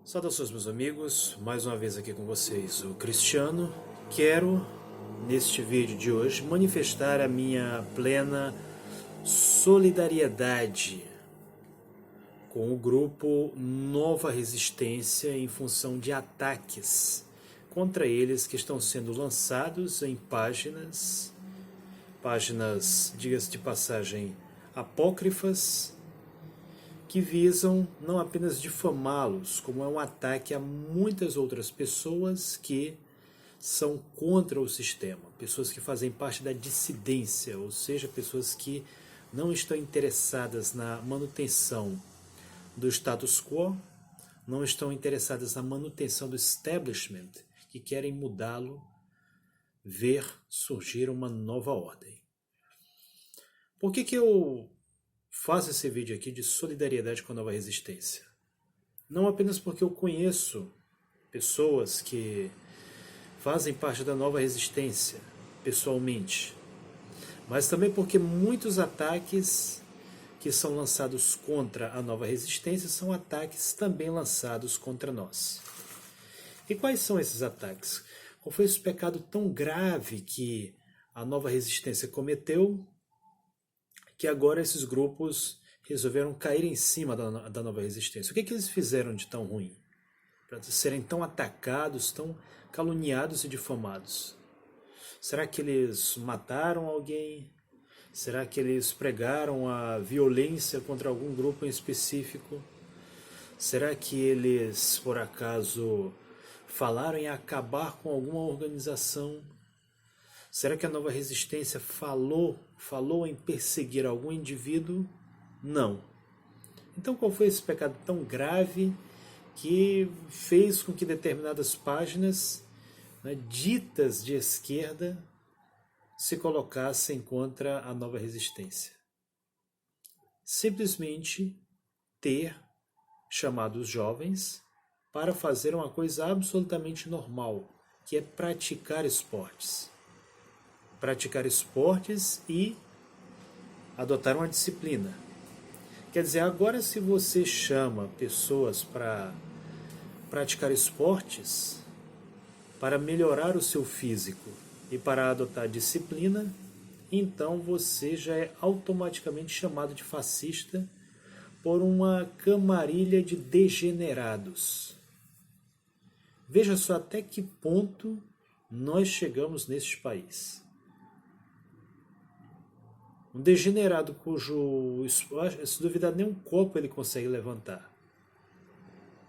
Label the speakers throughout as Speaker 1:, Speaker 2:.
Speaker 1: Saudações, meus amigos, mais uma vez aqui com vocês, o Cristiano. Quero, neste vídeo de hoje, manifestar a minha plena solidariedade com o grupo Nova Resistência em função de ataques contra eles que estão sendo lançados em páginas, diga-se de passagem, apócrifas, que visam não apenas difamá-los, como é um ataque a muitas outras pessoas que são contra o sistema, pessoas que fazem parte da dissidência, ou seja, pessoas que não estão interessadas na manutenção do status quo, não estão interessadas na manutenção do establishment, que querem mudá-lo, ver surgir uma nova ordem. Por que eu faço esse vídeo aqui de solidariedade com a Nova Resistência? Não apenas porque eu conheço pessoas que fazem parte da Nova Resistência pessoalmente, mas também porque muitos ataques que são lançados contra a Nova Resistência são ataques também lançados contra nós. E quais são esses ataques? Qual foi esse pecado tão grave que a Nova Resistência cometeu, que agora esses grupos resolveram cair em cima da Nova Resistência? O que eles fizeram de tão ruim para serem tão atacados, tão caluniados e difamados? Será que eles mataram alguém? Será que eles pregaram a violência contra algum grupo em específico? Será que eles, por acaso, falaram em acabar com alguma organização? Será que a Nova Resistência falou em perseguir algum indivíduo? Não. Então qual foi esse pecado tão grave que fez com que determinadas páginas, ditas de esquerda, se colocassem contra a Nova Resistência? Simplesmente ter chamado os jovens para fazer uma coisa absolutamente normal, que é praticar esportes. Praticar esportes e adotar uma disciplina. Quer dizer, agora se você chama pessoas para praticar esportes, para melhorar o seu físico e para adotar disciplina, então você já é automaticamente chamado de fascista por uma camarilha de degenerados. Veja só até que ponto nós chegamos neste país. Um degenerado cujo, se duvidar, nem um copo ele consegue levantar.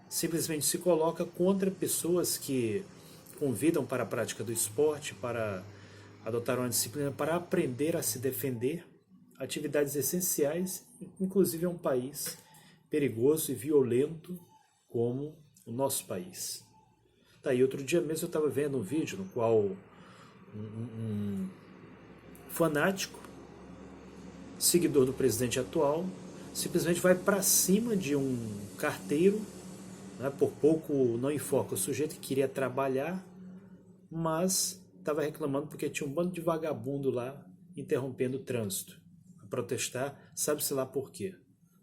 Speaker 1: Simplesmente se coloca contra pessoas que convidam para a prática do esporte, para adotar uma disciplina, para aprender a se defender, atividades essenciais, inclusive é um país perigoso e violento como o nosso país. Tá, e outro dia mesmo eu estava vendo um vídeo no qual um fanático, seguidor do presidente atual, simplesmente vai para cima de um carteiro, por pouco não enforca o sujeito que queria trabalhar, mas estava reclamando porque tinha um bando de vagabundo lá interrompendo o trânsito, a protestar, sabe-se lá por quê.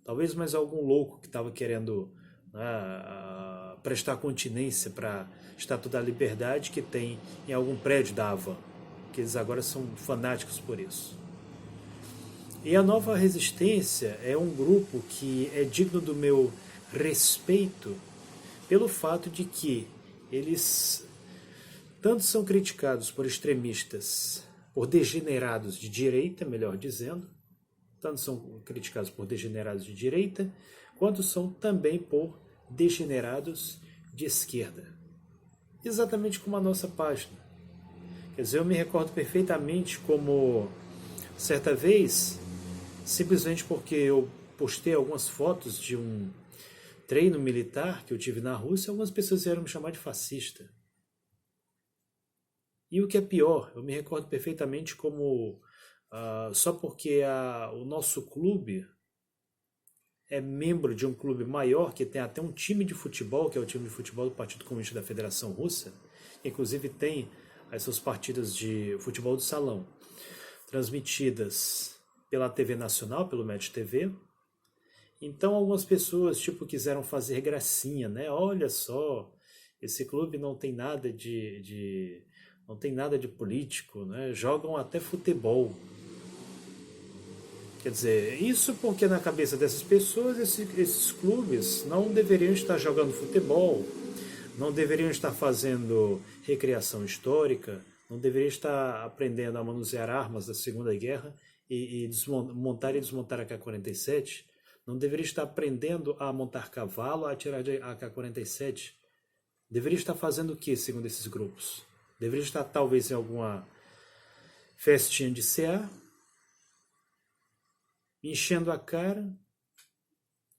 Speaker 1: Talvez mais algum louco que estava querendo prestar continência para a Estátua da Liberdade que tem em algum prédio da Havan, que eles agora são fanáticos por isso. E a Nova Resistência é um grupo que é digno do meu respeito pelo fato de que eles tanto são criticados por extremistas, por degenerados de direita, melhor dizendo, tanto são criticados por degenerados de direita, quanto são também por degenerados de esquerda. Exatamente como a nossa página. Quer dizer, eu me recordo perfeitamente como, certa vez, simplesmente porque eu postei algumas fotos de um treino militar que eu tive na Rússia, algumas pessoas vieram me chamar de fascista. E o que é pior, eu me recordo perfeitamente como só porque o nosso clube é membro de um clube maior, que tem até um time de futebol, que é o time de futebol do Partido Comunista da Federação Russa, que inclusive tem as suas partidas de futebol de salão transmitidas pela TV Nacional, pelo Match TV, Então algumas pessoas tipo quiseram fazer gracinha, né? Olha só, esse clube não tem nada não tem nada de político, né? Jogam até futebol. Quer dizer, isso porque na cabeça dessas pessoas esses clubes não deveriam estar jogando futebol, não deveriam estar fazendo recreação histórica, não deveriam estar aprendendo a manusear armas da Segunda Guerra e montar e desmontar a K-47, não deveria estar aprendendo a montar cavalo, a atirar de AK-47. Deveria estar fazendo o que, segundo esses grupos? Deveria estar talvez em alguma festinha de CA, enchendo a cara,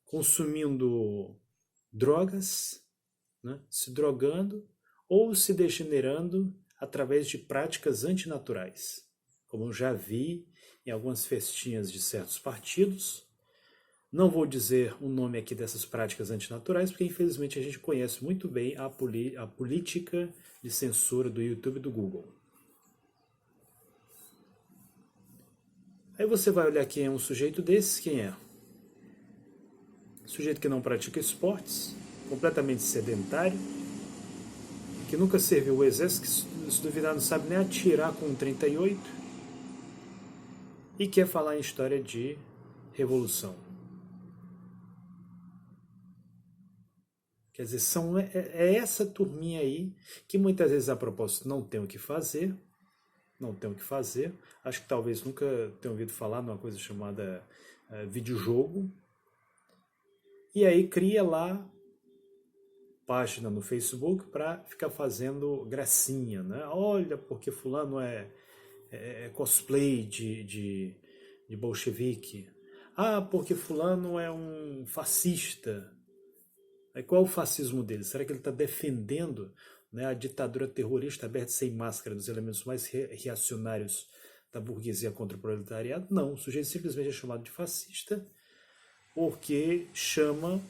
Speaker 1: consumindo drogas, né? Se drogando ou se degenerando através de práticas antinaturais, como eu já vi em algumas festinhas de certos partidos. Não vou dizer o nome aqui dessas práticas antinaturais, porque infelizmente a gente conhece muito bem a política de censura do YouTube e do Google. Aí você vai olhar quem é um sujeito desse, quem é? Sujeito que não pratica esportes, completamente sedentário, que nunca serviu o exército, que se duvidar não sabe nem atirar com um 38, e quer falar em história de revolução. Quer dizer, é essa turminha aí que muitas vezes a propósito não tem o que fazer, acho que talvez nunca tenham ouvido falar numa coisa chamada videojogo, e aí cria lá página no Facebook para ficar fazendo gracinha, né? Olha, porque fulano é cosplay de bolchevique. Ah, porque fulano é um fascista. Aí qual é o fascismo dele? Será que ele está defendendo, né, a ditadura terrorista aberta sem máscara dos elementos mais reacionários da burguesia contra o proletariado? Não, o sujeito simplesmente é chamado de fascista porque chama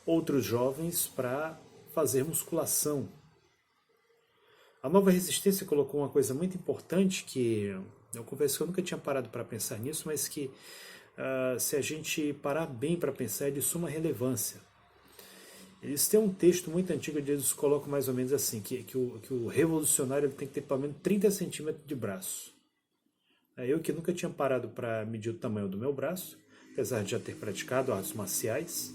Speaker 1: outros jovens para fazer musculação. A Nova Resistência colocou uma coisa muito importante que eu confesso que eu nunca tinha parado para pensar nisso, mas que se a gente parar bem para pensar é de suma relevância. Eles têm um texto muito antigo onde eles colocam mais ou menos assim, que o revolucionário ele tem que ter pelo menos 30 centímetros de braço. Eu que nunca tinha parado para medir o tamanho do meu braço, apesar de já ter praticado artes marciais,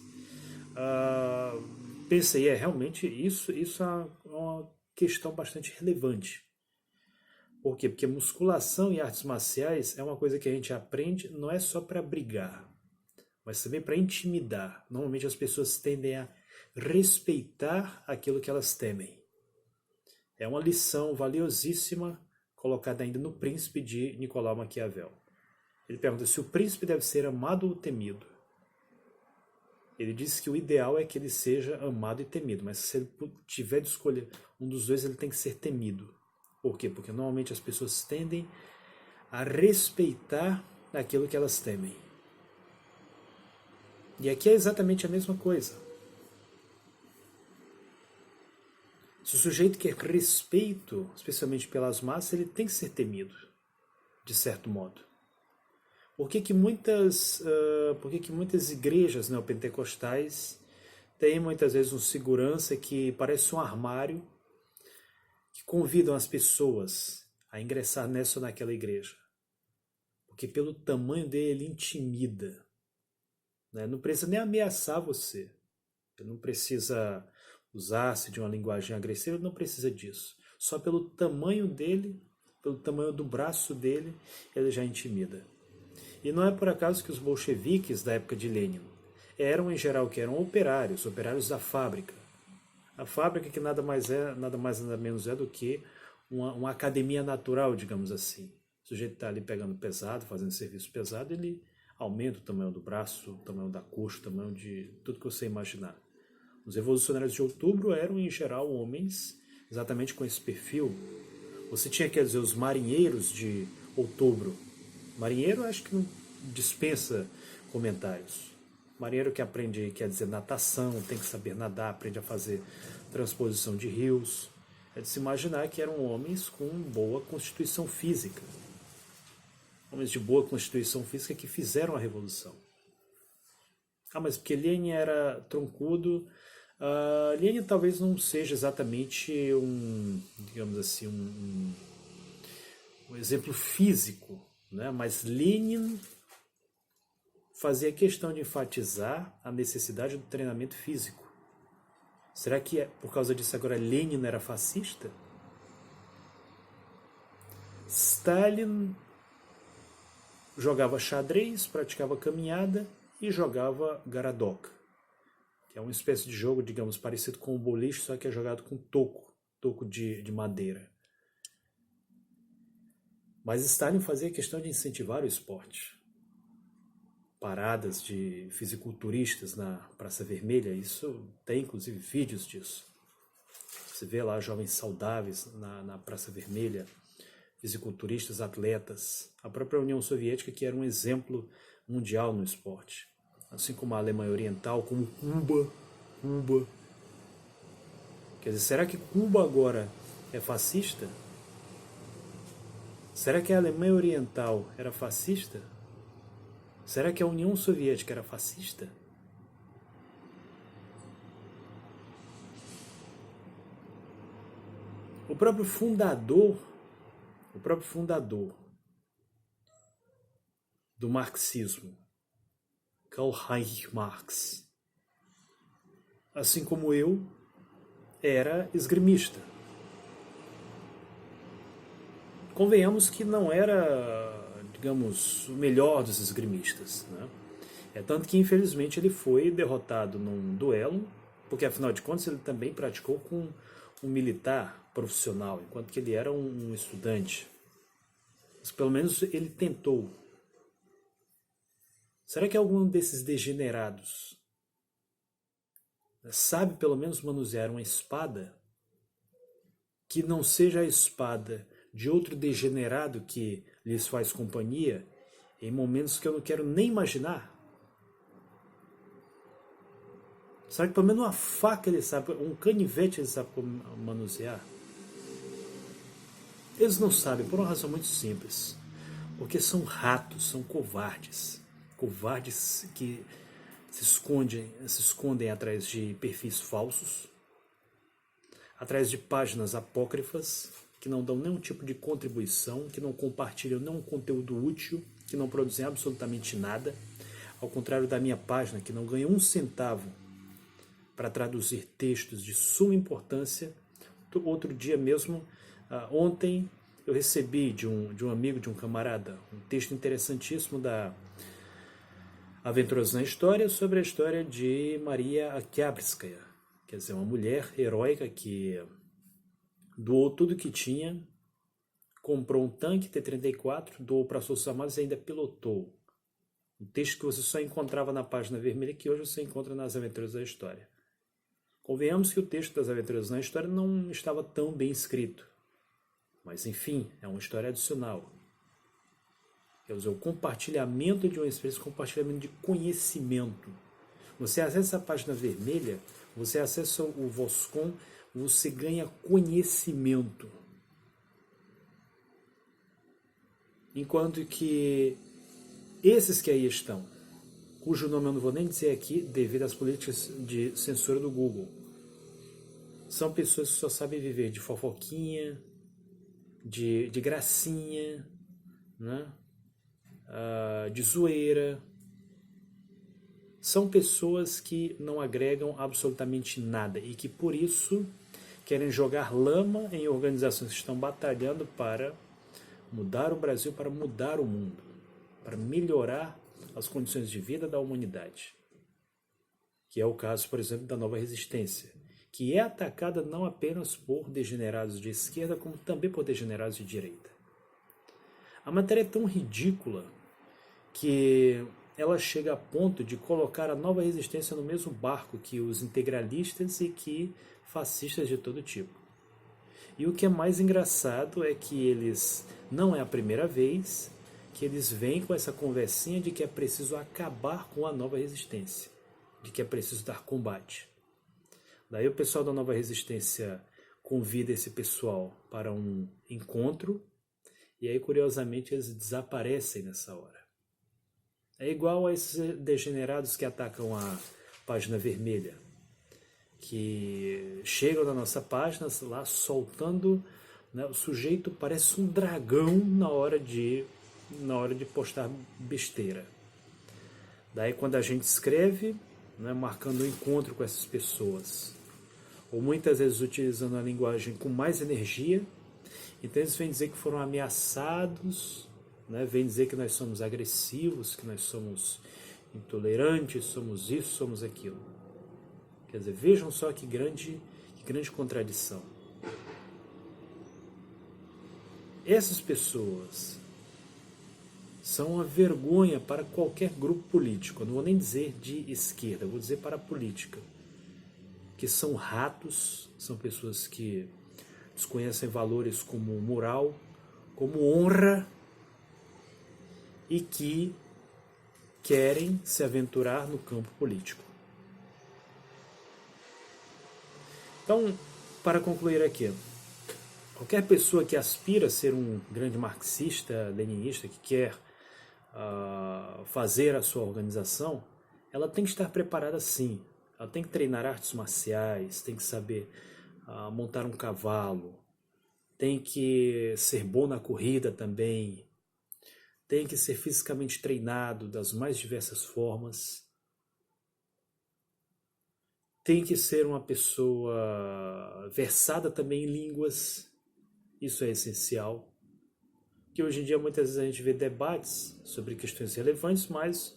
Speaker 1: pensei, realmente isso é uma questão bastante relevante. Por quê? Porque musculação e artes marciais é uma coisa que a gente aprende não é só para brigar, mas também para intimidar. Normalmente as pessoas tendem a respeitar aquilo que elas temem. É uma lição valiosíssima colocada ainda no Príncipe de Nicolau Maquiavel. Ele pergunta se o príncipe deve ser amado ou temido. Ele diz que o ideal é que ele seja amado e temido, mas se ele tiver de escolher um dos dois, ele tem que ser temido. Por quê? Porque normalmente as pessoas tendem a respeitar aquilo que elas temem. E aqui é exatamente a mesma coisa. Se o sujeito quer respeito, especialmente pelas massas, ele tem que ser temido, de certo modo. Por que muitas igrejas neopentecostais têm muitas vezes um segurança que parece um armário, que convidam as pessoas a ingressar nessa ou naquela igreja? Porque pelo tamanho dele, ele intimida. Né? Não precisa nem ameaçar você. Ele não precisa usar-se de uma linguagem agressiva, ele não precisa disso. Só pelo tamanho dele, pelo tamanho do braço dele, ele já intimida. E não é por acaso que os bolcheviques da época de Lenin eram em geral que eram operários da fábrica. A fábrica que nada mais nada menos é do que uma academia natural, digamos assim. O sujeito está ali pegando pesado, fazendo serviço pesado, ele aumenta o tamanho do braço, o tamanho da coxa, o tamanho de tudo que você imaginar. Os revolucionários de outubro eram, em geral, homens exatamente com esse perfil. Você tinha, quer dizer, os marinheiros de outubro. Marinheiro, acho que não dispensa comentários. Marinheiro que aprende, quer dizer, natação, tem que saber nadar, aprende a fazer transposição de rios. É de se imaginar que eram homens com boa constituição física. Homens de boa constituição física que fizeram a revolução. Ah, mas porque Lenin era troncudo. Lenin talvez não seja exatamente digamos assim, um exemplo físico, né? Mas Lenin fazia questão de enfatizar a necessidade do treinamento físico. Será que por causa disso agora Lenin era fascista? Stalin jogava xadrez, praticava caminhada e jogava Garadok, que é uma espécie de jogo, digamos, parecido com o boliche, só que é jogado com toco de madeira. Mas Stalin fazia questão de incentivar o esporte. Paradas de fisiculturistas na Praça Vermelha, isso tem inclusive vídeos disso. Você vê lá jovens saudáveis na Praça Vermelha, fisiculturistas, atletas. A própria União Soviética, que era um exemplo mundial no esporte. Assim como a Alemanha Oriental, como Cuba. Quer dizer, será que Cuba agora é fascista? Será que a Alemanha Oriental era fascista? Será que a União Soviética era fascista? O próprio fundador do marxismo, Karl Heinrich Marx, assim como eu, era esgrimista. Convenhamos que não era, digamos, o melhor dos esgrimistas, né? É tanto que, infelizmente, ele foi derrotado num duelo, porque, afinal de contas, ele também praticou com um militar profissional, enquanto que ele era um estudante. Mas, pelo menos, ele tentou. Será que algum desses degenerados sabe, pelo menos, manusear uma espada que não seja a espada de outro degenerado que lhes faz companhia em momentos que eu não quero nem imaginar? Será que pelo menos uma faca ele sabe, um canivete ele sabe manusear? Eles não sabem, por uma razão muito simples. Porque são ratos, são covardes. Covardes que se escondem atrás de perfis falsos, atrás de páginas apócrifas, que não dão nenhum tipo de contribuição, que não compartilham nenhum conteúdo útil, que não produzem absolutamente nada. Ao contrário da minha página, que não ganha um centavo para traduzir textos de suma importância. Outro dia mesmo, ontem, eu recebi de um amigo, de um camarada, um texto interessantíssimo da Aventuras na História, sobre a história de Maria Oktyabrskaya, quer dizer, uma mulher heróica que doou tudo que tinha, comprou um tanque T-34, doou para as Forças Armadas e ainda pilotou. Um texto que você só encontrava na página vermelha, que hoje você encontra nas Aventuras da História. Convenhamos que o texto das Aventuras na História não estava tão bem escrito. Mas, enfim, é uma história adicional. Quer dizer, o compartilhamento de uma experiência, compartilhamento de conhecimento. Você acessa a página vermelha, você acessa o Voscom, você ganha conhecimento. Enquanto que esses que aí estão, cujo nome eu não vou nem dizer aqui, devido às políticas de censura do Google, são pessoas que só sabem viver de fofoquinha, de gracinha, né? De zoeira. São pessoas que não agregam absolutamente nada e que, por isso, querem jogar lama em organizações que estão batalhando para mudar o Brasil, para mudar o mundo, para melhorar as condições de vida da humanidade. Que é o caso, por exemplo, da Nova Resistência, que é atacada não apenas por degenerados de esquerda, como também por degenerados de direita. A matéria é tão ridícula que ela chega a ponto de colocar a Nova Resistência no mesmo barco que os integralistas e que fascistas de todo tipo. E o que é mais engraçado é que eles, não é a primeira vez que eles vêm com essa conversinha de que é preciso acabar com a Nova Resistência, de que é preciso dar combate. Daí o pessoal da Nova Resistência convida esse pessoal para um encontro e aí, curiosamente, eles desaparecem nessa hora. É igual a esses degenerados que atacam a página vermelha, que chegam na nossa página lá soltando, né, o sujeito parece um dragão na hora de postar besteira. Daí quando a gente escreve, né, marcando um encontro com essas pessoas, ou muitas vezes utilizando a linguagem com mais energia, então eles vêm dizer que foram ameaçados, né, vêm dizer que nós somos agressivos, que nós somos intolerantes, somos isso, somos aquilo. Quer dizer, vejam só que grande contradição. Essas pessoas são uma vergonha para qualquer grupo político. Eu não vou nem dizer de esquerda, eu vou dizer para a política. Que são ratos, são pessoas que desconhecem valores como moral, como honra, e que querem se aventurar no campo político. Então, para concluir aqui, qualquer pessoa que aspira a ser um grande marxista, leninista, que quer fazer a sua organização, ela tem que estar preparada sim. Ela tem que treinar artes marciais, tem que saber montar um cavalo, tem que ser bom na corrida também, tem que ser fisicamente treinado das mais diversas formas, tem que ser uma pessoa versada também em línguas, isso é essencial. Que hoje em dia muitas vezes a gente vê debates sobre questões relevantes, mas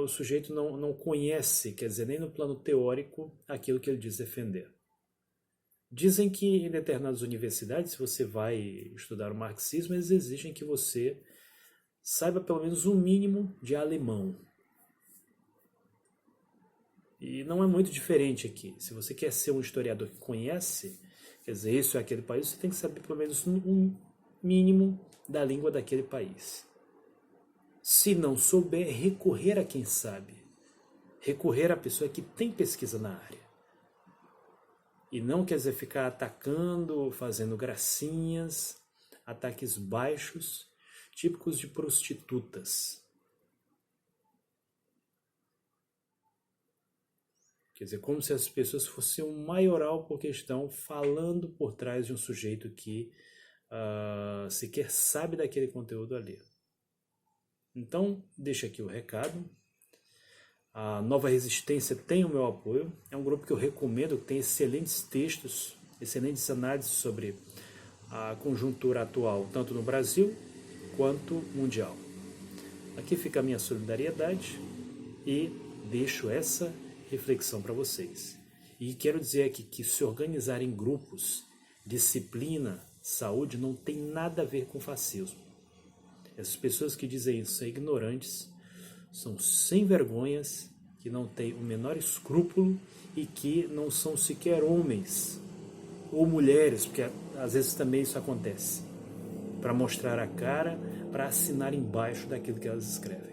Speaker 1: o sujeito não conhece, quer dizer, nem no plano teórico, aquilo que ele diz defender. Dizem que em determinadas universidades, se você vai estudar o marxismo, eles exigem que você saiba pelo menos um mínimo de alemão. E não é muito diferente aqui. Se você quer ser um historiador que conhece, quer dizer, isso é aquele país, você tem que saber pelo menos um mínimo da língua daquele país. Se não souber, recorrer a quem sabe. Recorrer à pessoa que tem pesquisa na área. E não quer dizer ficar atacando, fazendo gracinhas, ataques baixos, típicos de prostitutas. Quer dizer, como se as pessoas fossem um maioral porque estão falando por trás de um sujeito que sequer sabe daquele conteúdo ali. Então, deixa aqui o recado. A Nova Resistência tem o meu apoio. É um grupo que eu recomendo, que tem excelentes textos, excelentes análises sobre a conjuntura atual, tanto no Brasil quanto mundial. Aqui fica a minha solidariedade e deixo essa reflexão para vocês. E quero dizer aqui que se organizar em grupos, disciplina, saúde, não tem nada a ver com fascismo. Essas pessoas que dizem isso são ignorantes, são sem vergonhas, que não têm o menor escrúpulo e que não são sequer homens ou mulheres, porque às vezes também isso acontece, para mostrar a cara, para assinar embaixo daquilo que elas escrevem.